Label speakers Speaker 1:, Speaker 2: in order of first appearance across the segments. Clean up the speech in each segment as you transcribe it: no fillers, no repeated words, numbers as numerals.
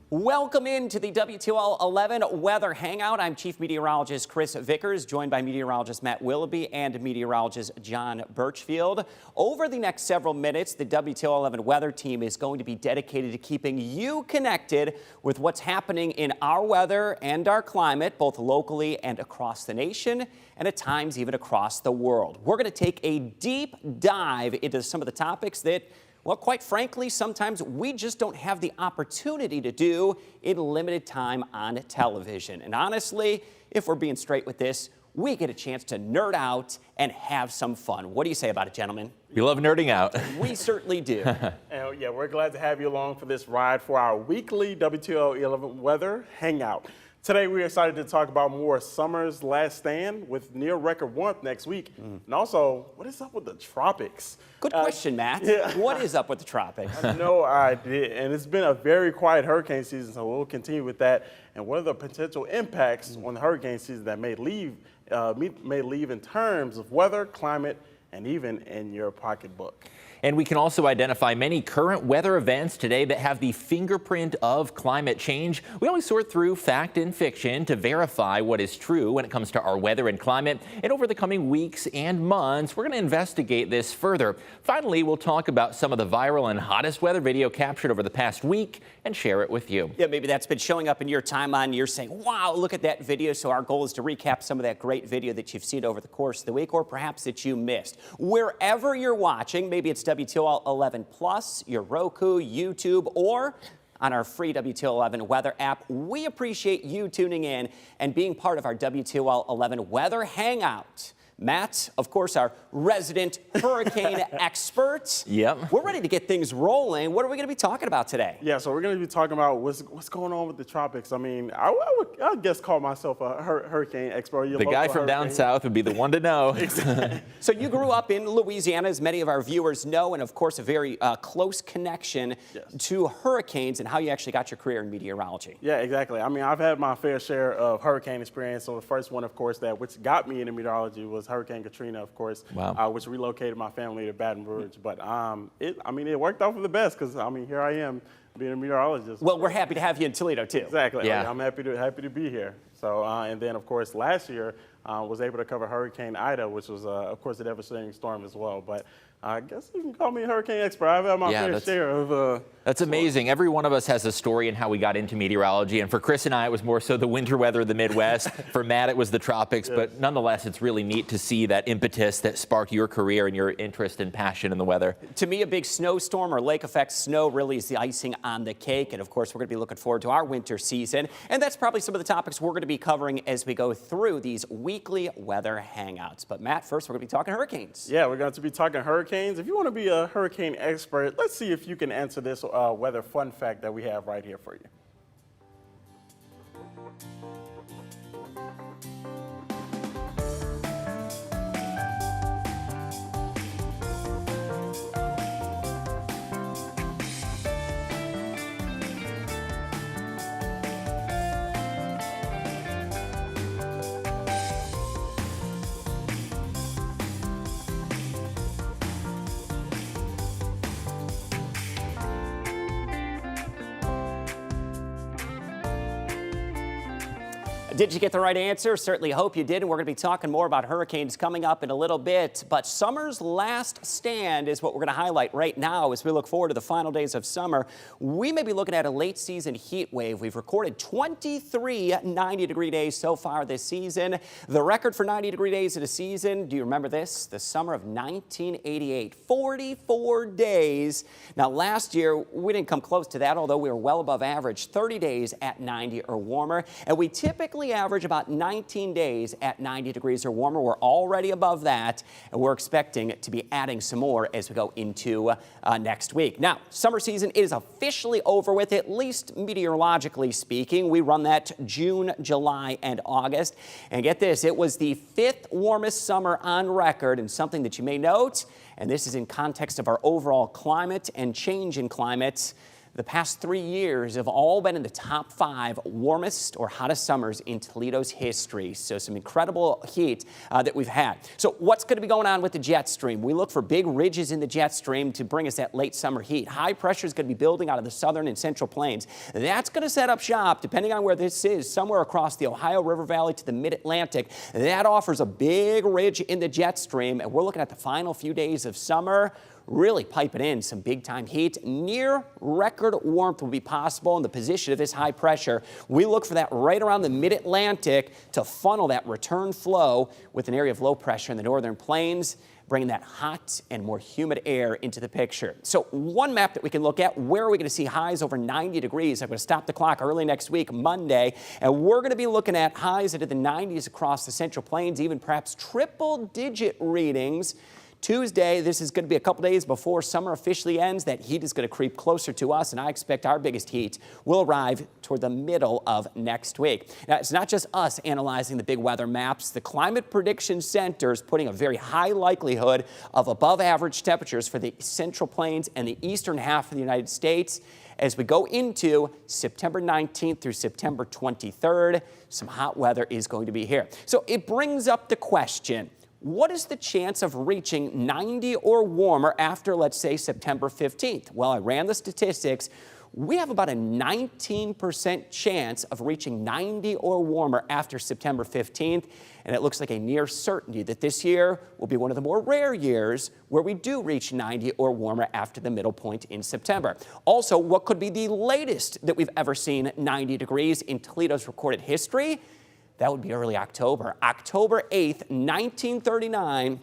Speaker 1: Welcome into the WTOL 11 Weather Hangout. I'm Chief Meteorologist Chris Vickers, joined by meteorologist Matt Willoughby and meteorologist John Birchfield. Over the next several minutes, the WTOL 11 weather team is going to be dedicated to keeping you connected with what's happening in our weather and our climate, both locally and across the nation, and at times even across the world. We're going to take a deep dive into some of the topics that, well, quite frankly, sometimes we just don't have the opportunity to do in limited time on television. And honestly, if we're being straight with this, we get a chance to nerd out and have some fun. What do you say about it, gentlemen?
Speaker 2: We love nerding out.
Speaker 1: We certainly do.
Speaker 3: And yeah, we're glad to have you along for this ride for our weekly WTOL 11 Weather Hangout. Today, we're excited to talk about more summer's last stand with near record warmth next week. And also, what is up with the tropics?
Speaker 1: Good question, Matt.
Speaker 3: Yeah.
Speaker 1: What is up with the tropics?
Speaker 3: No idea. And it's been a very quiet hurricane season, so we'll continue with that. And what are the potential impacts on the hurricane season that may leave in terms of weather, climate, and even in your pocketbook?
Speaker 2: And we can also identify many current weather events today that have the fingerprint of climate change. We always sort through fact and fiction to verify what is true when it comes to our weather and climate. And over the coming weeks and months, we're going to investigate this further. Finally, we'll talk about some of the viral and hottest weather video captured over the past week and share it with you.
Speaker 1: Yeah, maybe that's been showing up in your timeline. You're saying, wow, look at that video. So our goal is to recap some of that great video that you've seen over the course of the week, or perhaps that you missed. Wherever you're watching, maybe it's WTOL 11 Plus, your Roku, YouTube, or on our free WTOL 11 weather app. We appreciate you tuning in and being part of our WTOL 11 Weather Hangout. Matt, of course, our resident hurricane expert.
Speaker 2: Yep.
Speaker 1: We're ready to get things rolling. What are we going to be talking about today?
Speaker 3: Yeah, so we're going to be talking about what's going on with the tropics. I mean, I guess call myself a hurricane expert.
Speaker 2: The guy from down south would be the one to know.
Speaker 3: Exactly.
Speaker 1: So you grew up in Louisiana, as many of our viewers know, and of course a very close connection to hurricanes and how you actually got your career in meteorology.
Speaker 3: Yeah, exactly. I mean, I've had my fair share of hurricane experience. So the first one, of course, which got me into meteorology was Hurricane Katrina, of course, which relocated my family to Baton Rouge. But it worked out for the best because here I am being a meteorologist.
Speaker 1: Well, we're happy to have you in Toledo too.
Speaker 3: Exactly.
Speaker 2: Yeah.
Speaker 3: I'm happy to be here. So and then of course last year was able to cover Hurricane Ida, which was of course a devastating storm as well. But I guess you can call me a hurricane expert. I've had my fair share of.
Speaker 2: That's amazing. Every one of us has a story in how we got into meteorology. And for Chris and I, it was more so the winter weather of the Midwest. For Matt, it was the tropics. Yes. But nonetheless, it's really neat to see that impetus that sparked your career and your interest and passion in the weather.
Speaker 1: To me, a big snowstorm or lake effect snow really is the icing on the cake. And of course, we're going to be looking forward to our winter season. And that's probably some of the topics we're going to be covering as we go through these weekly weather hangouts. But Matt, first we're going to be talking hurricanes.
Speaker 3: Yeah, we're going to be talking hurricanes. If you want to be a hurricane expert, let's see if you can answer this weather fun fact that we have right here for you.
Speaker 1: Did you get the right answer? Certainly hope you did, and we're going to be talking more about hurricanes coming up in a little bit. But summer's last stand is what we're going to highlight right now as we look forward to the final days of summer. We may be looking at a late season heat wave. We've recorded 23 90-degree days so far this season. The record for 90-degree days in a season, do you remember this? The summer of 1988, 44 days. Now last year, we didn't come close to that, although we were well above average, 30 days at 90 or warmer. And we typically average about 19 days at 90 degrees or warmer. We're already above that, and we're expecting to be adding some more as we go into next week. Now, summer season is officially over with, at least meteorologically speaking. We run that June, July, and August. And get this, it was the 5th warmest summer on record, and something that you may note, and this is in context of our overall climate and change in climate. The past 3 years have all been in the top 5 warmest or hottest summers in Toledo's history. So some incredible heat that we've had. So what's going to be going on with the jet stream? We look for big ridges in the jet stream to bring us that late summer heat. High pressure is going to be building out of the southern and central plains. That's going to set up shop, depending on where this is, somewhere across the Ohio River Valley to the mid-Atlantic. That offers a big ridge in the jet stream, and we're looking at the final few days of summer. Really piping in some big-time heat. Near record warmth will be possible in the position of this high pressure. We look for that right around the mid-Atlantic to funnel that return flow with an area of low pressure in the northern plains, bringing that hot and more humid air into the picture. So one map that we can look at, where are we going to see highs over 90 degrees? I'm going to stop the clock early next week, Monday, and we're going to be looking at highs into the 90s across the central plains, even perhaps triple-digit readings. Tuesday, this is going to be a couple days before summer officially ends. That heat is going to creep closer to us, and I expect our biggest heat will arrive toward the middle of next week. Now, it's not just us analyzing the big weather maps. The Climate Prediction Center is putting a very high likelihood of above average temperatures for the central plains and the eastern half of the United States as we go into September 19th through September 23rd. Some hot weather is going to be here. So it brings up the question, what is the chance of reaching 90 or warmer after, let's say, September 15th? Well, I ran the statistics. We have about a 19% chance of reaching 90 or warmer after September 15th, and it looks like a near certainty that this year will be one of the more rare years where we do reach 90 or warmer after the middle point in September. Also, what could be the latest that we've ever seen 90 degrees in Toledo's recorded history? That would be early October. October 8th, 1939,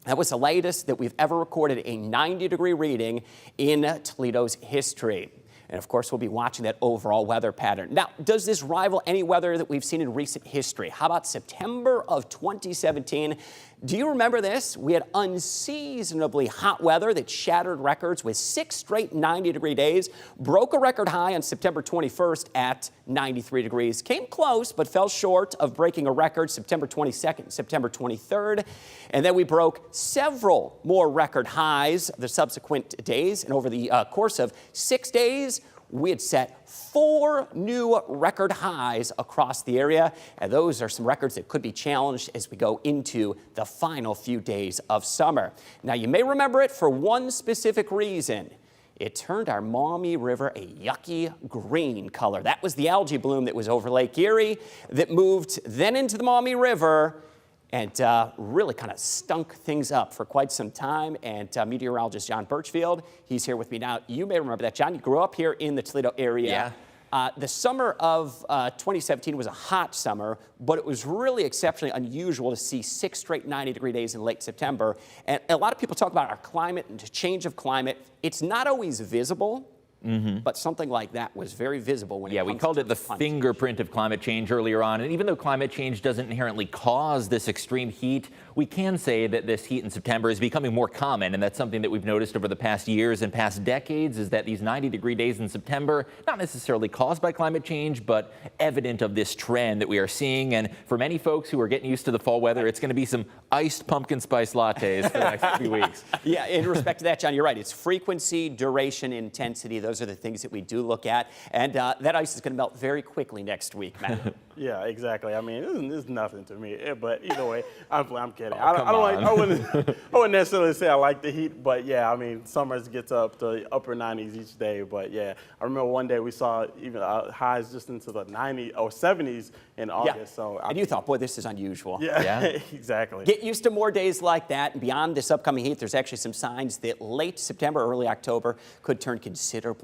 Speaker 1: that was the latest that we've ever recorded a 90-degree reading in Toledo's history. And of course, we'll be watching that overall weather pattern. Now, does this rival any weather that we've seen in recent history? How about September of 2017? Do you remember this? We had unseasonably hot weather that shattered records with 6 straight 90-degree days, broke a record high on September 21st at 93 degrees. Came close, but fell short of breaking a record September 22nd, September 23rd. And then we broke several more record highs the subsequent days. And over the course of 6 days, we had set 4 new record highs across the area, and those are some records that could be challenged as we go into the final few days of summer. Now, you may remember it for one specific reason. It turned our Maumee River a yucky green color. That was the algae bloom that was over Lake Erie that moved then into the Maumee River and really kind of stunk things up for quite some time. And meteorologist John Birchfield, he's here with me now. You may remember that. John, you grew up here in the Toledo area. Yeah. The summer of 2017 was a hot summer, but it was really exceptionally unusual to see 6 straight 90-degree days in late September. And a lot of people talk about our climate and the change of climate. It's not always visible. But something like that was very visible when it comes to
Speaker 2: we called it the fingerprint of climate change earlier on. And even though climate change doesn't inherently cause this extreme heat, we can say that this heat in September is becoming more common. And that's something that we've noticed over the past years and past decades, is that these 90-degree days in September, not necessarily caused by climate change, but evident of this trend that we are seeing. And for many folks who are getting used to the fall weather, it's going to be some iced pumpkin spice lattes for the next few weeks.
Speaker 1: Yeah, in respect to that, John, you're right. It's frequency, duration, intensity. Those are the things that we do look at. And that ice is going to melt very quickly next week, Matt.
Speaker 3: Yeah, exactly. I mean, it's nothing to me. But either way, I'm kidding.
Speaker 2: Oh,
Speaker 3: I wouldn't necessarily say I like the heat, but yeah, I mean, summers gets up to upper 90s each day. But yeah, I remember one day we saw even highs just into the 90s or 70s in August.
Speaker 1: Yeah.
Speaker 3: So
Speaker 1: and you thought, boy, this is unusual.
Speaker 3: Yeah, exactly.
Speaker 1: Get used to more days like that. And beyond this upcoming heat, there's actually some signs that late September, early October could turn considerably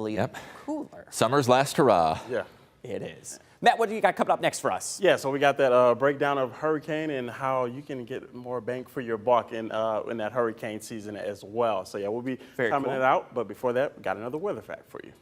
Speaker 1: cooler.
Speaker 2: Summer's last hurrah.
Speaker 3: Yeah.
Speaker 1: It is. Matt, what do you got coming up next for us?
Speaker 3: Yeah, so we got that breakdown of hurricane and how you can get more bang for your buck in that hurricane season as well. So yeah, we'll be coming it out. But before that, we got another weather fact for you.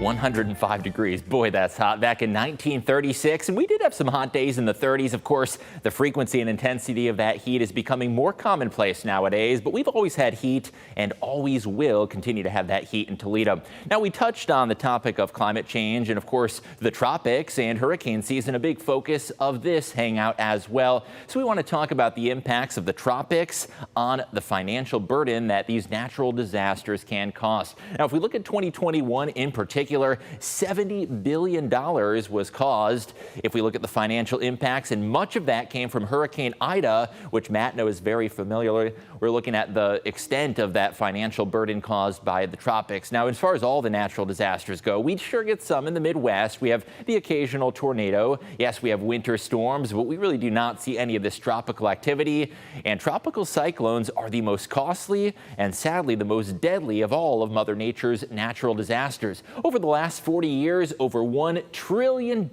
Speaker 2: 105 degrees. Boy, that's hot. Back in 1936, and we did have some hot days in the 30s. Of course, the frequency and intensity of that heat is becoming more commonplace nowadays, but we've always had heat and always will continue to have that heat in Toledo. Now, we touched on the topic of climate change and, of course, the tropics and hurricane season, a big focus of this hangout as well. So we want to talk about the impacts of the tropics on the financial burden that these natural disasters can cost. Now, if we look at 2021 in particular, $70 billion was caused. If we look at the financial impacts, and much of that came from Hurricane Ida, which Matt knows very familiar. We're looking at the extent of that financial burden caused by the tropics. Now, as far as all the natural disasters go, we sure get some in the Midwest. We have the occasional tornado. Yes, we have winter storms, but we really do not see any of this tropical activity. And tropical cyclones are the most costly and sadly the most deadly of all of Mother Nature's natural disasters. Over the last 40 years, over $1 trillion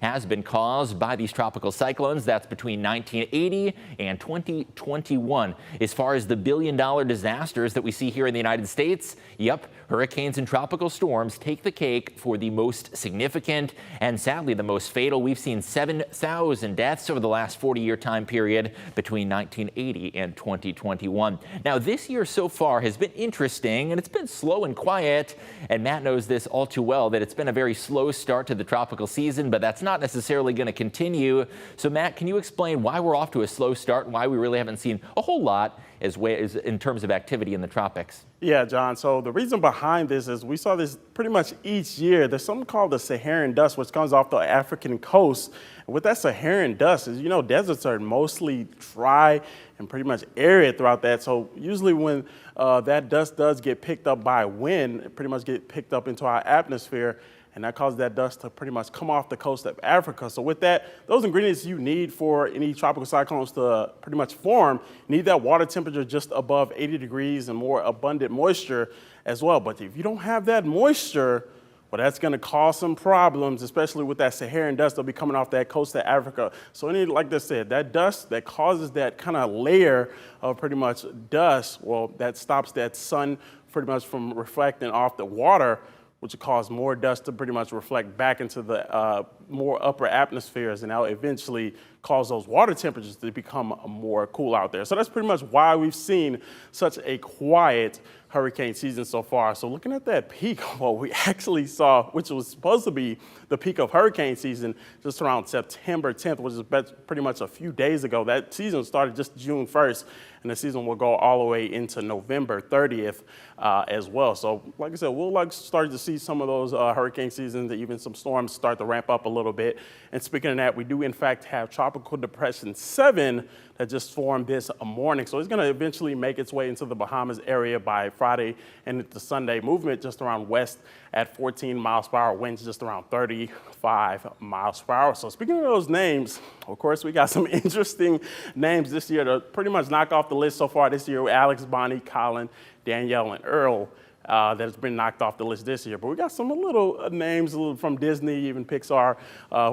Speaker 2: has been caused by these tropical cyclones. That's between 1980 and 2021. As far as the billion-dollar disasters that we see here in the United States, yep, hurricanes and tropical storms take the cake for the most significant and sadly the most fatal. We've seen 7,000 deaths over the last 40-year time period between 1980 and 2021. Now, this year so far has been interesting, and it's been slow and quiet, and Matt knows this all too well, that it's been a very slow start to the tropical season, but that's not necessarily going to continue. So, Matt, can you explain why we're off to a slow start and why we really haven't seen a whole lot as in terms of activity in the tropics?
Speaker 3: Yeah, John. So the reason behind this is we saw this pretty much each year. There's something called the Saharan dust, which comes off the African coast. And with that Saharan dust, as you know, deserts are mostly dry and pretty much arid throughout that. So usually when that dust does get picked up by wind, it pretty much get picked up into our atmosphere. And that causes that dust to pretty much come off the coast of Africa. So with that, those ingredients you need for any tropical cyclones to pretty much form, you need that water temperature just above 80 degrees and more abundant moisture as well. But if you don't have that moisture, well, that's going to cause some problems, especially with that Saharan dust that'll be coming off that coast of Africa. So like I said, that dust that causes that kind of layer of pretty much dust, well, that stops that sun pretty much from reflecting off the water, which will cause more dust to pretty much reflect back into the more upper atmospheres, and that'll eventually cause those water temperatures to become more cool out there. So that's pretty much why we've seen such a quiet hurricane season so far. So looking at that peak, what we actually saw, which was supposed to be the peak of hurricane season, just around September 10th, which is pretty much a few days ago. That season started just June 1st, and the season will go all the way into November 30th as well. So like I said, we'll start to see some of those hurricane seasons, even some storms start to ramp up a little bit. And speaking of that, we do in fact have Tropical Depression 7 that just formed this morning. So it's going to eventually make its way into the Bahamas area by Friday and into Sunday. Movement just around west at 14 miles per hour, winds just around 35 miles per hour. So speaking of those names, of course, we got some interesting names this year to pretty much knock off the list so far this year. Alex, Bonnie, Colin, Danielle, and Earl that has been knocked off the list this year. But we got some little names from Disney, even Pixar,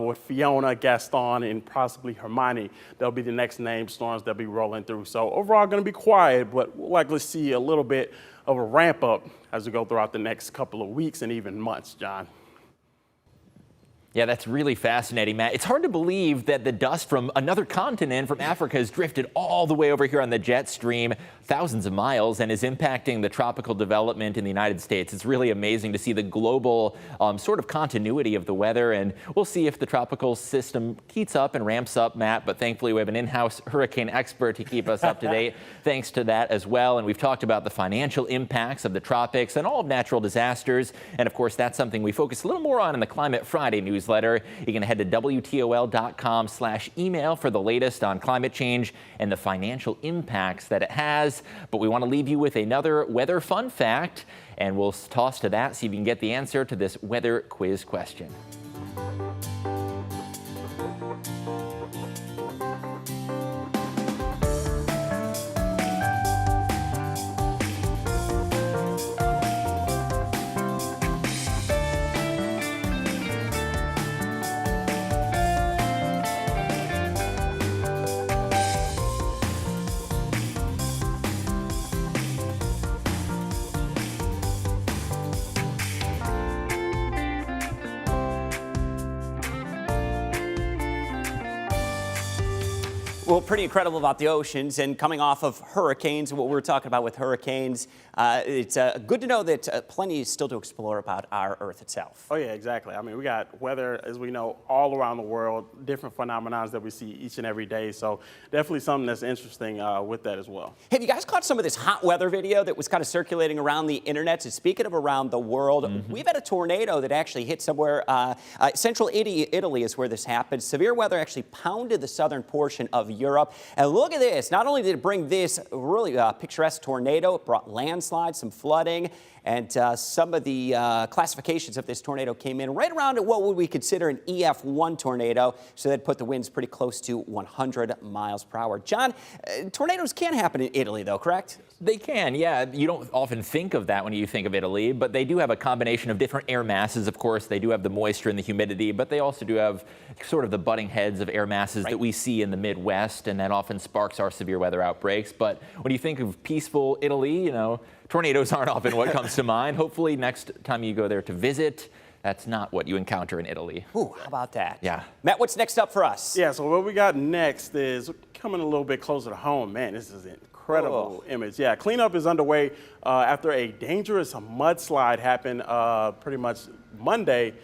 Speaker 3: with Fiona, Gaston, and possibly Hermione. They'll be the next name storms that'll be rolling through. So overall, going to be quiet, but we'll likely see a little bit of a ramp up as we go throughout the next couple of weeks and even months, John.
Speaker 2: Yeah, that's really fascinating, Matt. It's hard to believe that the dust from another continent, from Africa, has drifted all the way over here on the jet stream, thousands of miles, and is impacting the tropical development in the United States. It's really amazing to see the global sort of continuity of the weather, and we'll see if the tropical system heats up and ramps up, Matt, but thankfully we have an in-house hurricane expert to keep us up to date, thanks to that as well. And we've talked about the financial impacts of the tropics and all of natural disasters, and of course that's something we focus a little more on in the Climate Friday newsletter. You can head to WTOL.com/email for the latest on climate change and the financial impacts that it has. But we want to leave you with another weather fun fact, and we'll toss to that, see if you can get the answer to this weather quiz question.
Speaker 1: Well, pretty incredible about the oceans, and coming off of hurricanes, what we're talking about with hurricanes, it's good to know that plenty is still to explore about our Earth itself.
Speaker 3: Oh, yeah, exactly. I mean, we got weather, as we know, all around the world, different phenomena that we see each and every day. So definitely something that's interesting with that as well.
Speaker 1: Have you guys caught some of this hot weather video that was kind of circulating around the internet? So speaking of around the world, we've had a tornado that actually hit somewhere, central Italy is where this happened. Severe weather actually pounded the southern portion of Europe. And look at this. Not only did it bring this really picturesque tornado, it brought landslides, some flooding, and some of the classifications of this tornado came in right around what would we consider an EF1 tornado. So that put the winds pretty close to 100 miles per hour. John, tornadoes can happen in Italy, though, correct?
Speaker 2: They can, yeah. You don't often think of that when you think of Italy, but they do have a combination of different air masses, of course. They do have the moisture and the humidity, but they also do have sort of the butting heads of air masses that we see in the Midwest, and that often sparks our severe weather outbreaks. But when you think of peaceful Italy, you know, tornadoes aren't often what comes to mind. Hopefully next time you go there to visit, that's not what you encounter in Italy.
Speaker 1: Ooh, how about that?
Speaker 2: Yeah.
Speaker 1: Matt, what's next up for us?
Speaker 3: Yeah, so what we got next is coming a little bit closer to home. Man, this is an incredible image. Yeah, cleanup is underway after a dangerous mudslide happened pretty much Monday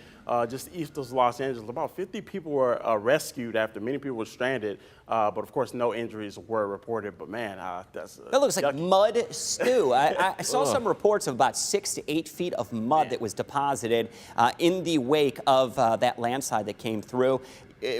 Speaker 3: just east of Los Angeles. About 50 people were rescued after many people were stranded, but of course no injuries were reported. But man, that
Speaker 1: looks like mud stew. I saw some reports of about 6 to 8 feet of mud that was deposited in the wake of that landslide that came through.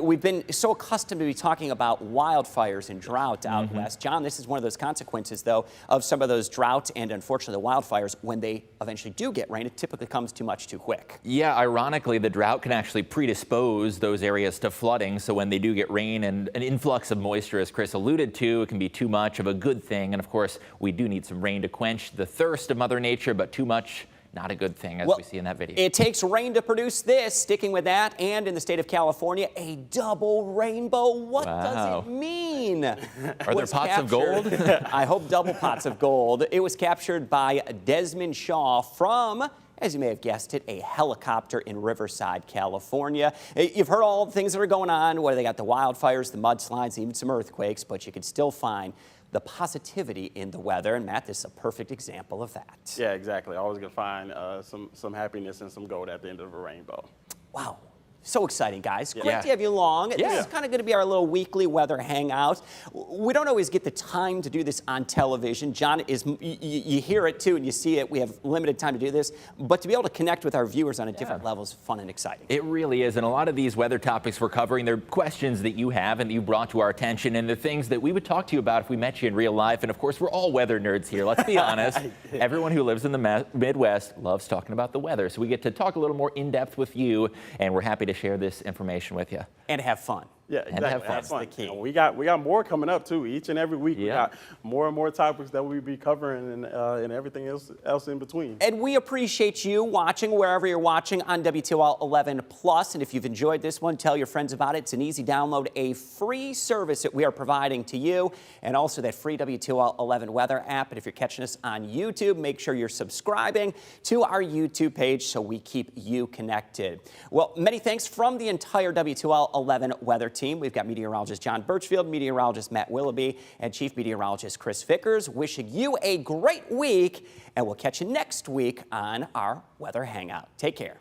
Speaker 1: We've been so accustomed to be talking about wildfires and drought out west. John, this is one of those consequences, though, of some of those droughts and, unfortunately, the wildfires. When they eventually do get rain, it typically comes too much too quick.
Speaker 2: Yeah, ironically, the drought can actually predispose those areas to flooding. So when they do get rain and an influx of moisture, as Chris alluded to, it can be too much of a good thing. And, of course, we do need some rain to quench the thirst of Mother Nature, but too much, not a good thing, as we see in that video.
Speaker 1: It takes rain to produce this. Sticking with that, and in the state of California, a double rainbow. What does it mean?
Speaker 2: Are there pots of gold?
Speaker 1: I hope double pots of gold. It was captured by Desmond Shaw from, as you may have guessed it, a helicopter in Riverside, California. You've heard all the things that are going on, where they got the wildfires, the mudslides, even some earthquakes, but you can still find the positivity in the weather, and Matt, this is a perfect example of that.
Speaker 3: Yeah, exactly. Always gonna find some happiness and some gold at the end of a rainbow.
Speaker 1: Wow. So exciting, guys.
Speaker 3: Yeah.
Speaker 1: Great to have you along.
Speaker 2: Yeah.
Speaker 1: This is kind of going to be our little weekly weather hangout. We don't always get the time to do this on television. John, you hear it too and you see it. We have limited time to do this. But to be able to connect with our viewers on a different level is fun and exciting.
Speaker 2: It really is. And a lot of these weather topics we're covering, they're questions that you have and that you brought to our attention, and the things that we would talk to you about if we met you in real life. And of course, we're all weather nerds here. Let's be honest. Everyone who lives in the Midwest loves talking about the weather. So we get to talk a little more in depth with you, and we're happy to share this information with you.
Speaker 1: And have fun.
Speaker 3: Yeah, exactly.
Speaker 2: Have fun.
Speaker 1: That's the key.
Speaker 3: And we got more coming up too. Each and every week, we got more and more topics that we'll be covering, and everything else in between.
Speaker 1: And we appreciate you watching wherever you're watching on WTOL 11 Plus. And if you've enjoyed this one, tell your friends about it. It's an easy download, a free service that we are providing to you, and also that free WTOL 11 weather app. And if you're catching us on YouTube, make sure you're subscribing to our YouTube page so we keep you connected. Well, many thanks from the entire WTOL 11 weather team. We've got meteorologist John Birchfield, meteorologist Matt Willoughby, and chief meteorologist Chris Vickers, wishing you a great week, and we'll catch you next week on our Weather Hangout. Take care.